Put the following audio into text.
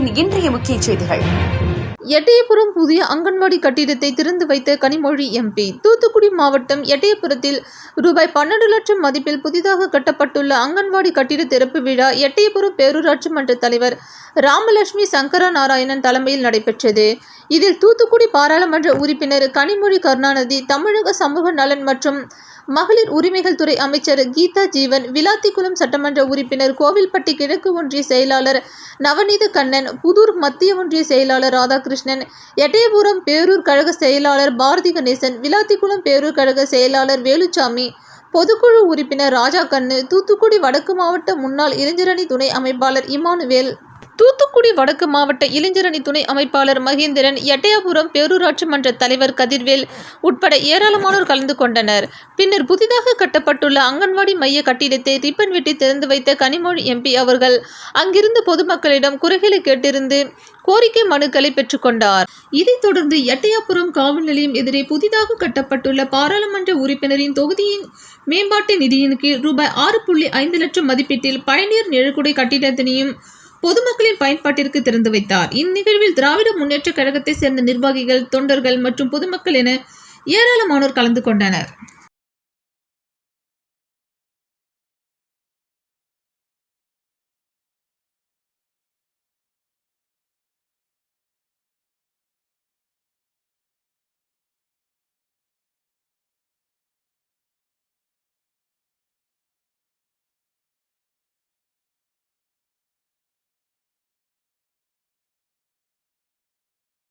தமிழகத்தின் இன்றைய முக்கிய செய்திகள். எட்டயபுரம் புதிய அங்கன்வாடி கட்டிடத்தை திறந்து வைத்த கனிமொழி எம்பி. தூத்துக்குடி மாவட்டம் எட்டயபுரத்தில் ரூபாய் 12 லட்சம் மதிப்பில் புதிதாக கட்டப்பட்டுள்ள அங்கன்வாடி கட்டிட திறப்பு விழா எட்டயபுரம் பேரூராட்சி மன்ற தலைவர் ராமலட்சுமி சங்கரா நாராயணன் தலைமையில் நடைபெற்றது. இதில் தூத்துக்குடி பாராளுமன்ற உறுப்பினர் கனிமொழி கருணாநிதி, தமிழக சமூக நலன் மற்றும் மகளிர் உரிமைகள் துறை அமைச்சர் கீதா ஜீவன், விளாத்திக்குளம் சட்டமன்ற உறுப்பினர், கோவில்பட்டி கிழக்கு ஒன்றிய செயலாளர் நவநீத கண்ணன், புதூர் மத்திய ஒன்றிய செயலாளர் ராதாகிருஷ்ணன், எட்டயபுரம் பேரூர் கழக செயலாளர் பாரதி கணேசன், விளாத்திக்குளம் பேரூர் கழக செயலாளர் வேலுச்சாமி, பொதுக்குழு உறுப்பினர் ராஜா கண்ணு, தூத்துக்குடி வடக்கு மாவட்ட முன்னாள் இளைஞரணி துணை அமைப்பாளர் இமானுவேல், தூத்துக்குடி வடக்கு மாவட்ட இளைஞரணி துணை அமைப்பாளர் மகேந்திரன், எட்டயபுரம் பேரூராட்சி மன்ற தலைவர் கதிர்வேல் உட்பட ஏராளமானோர் கலந்து கொண்டனர். பின்னர் புதிதாக கட்டப்பட்டுள்ள அங்கன்வாடி மைய கட்டிடத்தை ரிப்பன் வெட்டி திறந்து வைத்த கனிமொழி எம்பி அவர்கள் அங்கிருந்த பொதுமக்களிடம் குறைகளை கேட்டிருந்து கோரிக்கை மனுக்களை பெற்றுக்கொண்டார். இதைத் தொடர்ந்து எட்டயபுரம் காவல் நிலையம் எதிரே புதிதாக கட்டப்பட்டுள்ள பாராளுமன்ற உறுப்பினரின் தொகுதியின் மேம்பாட்டு நிதியின் கீழ் ரூபாய் 6.5 லட்சம் மதிப்பீட்டில் பயணியர் நிழற்குடை கட்டிடத்தினையும் பொதுமக்களின் பயன்பாட்டிற்கு திறந்து வைத்தார். இந்நிகழ்வில் திராவிட முன்னேற்ற கழகத்தை சேர்ந்த நிர்வாகிகள், தொண்டர்கள் மற்றும் பொதுமக்கள் என ஏராளமானோர் கலந்து கொண்டனர்.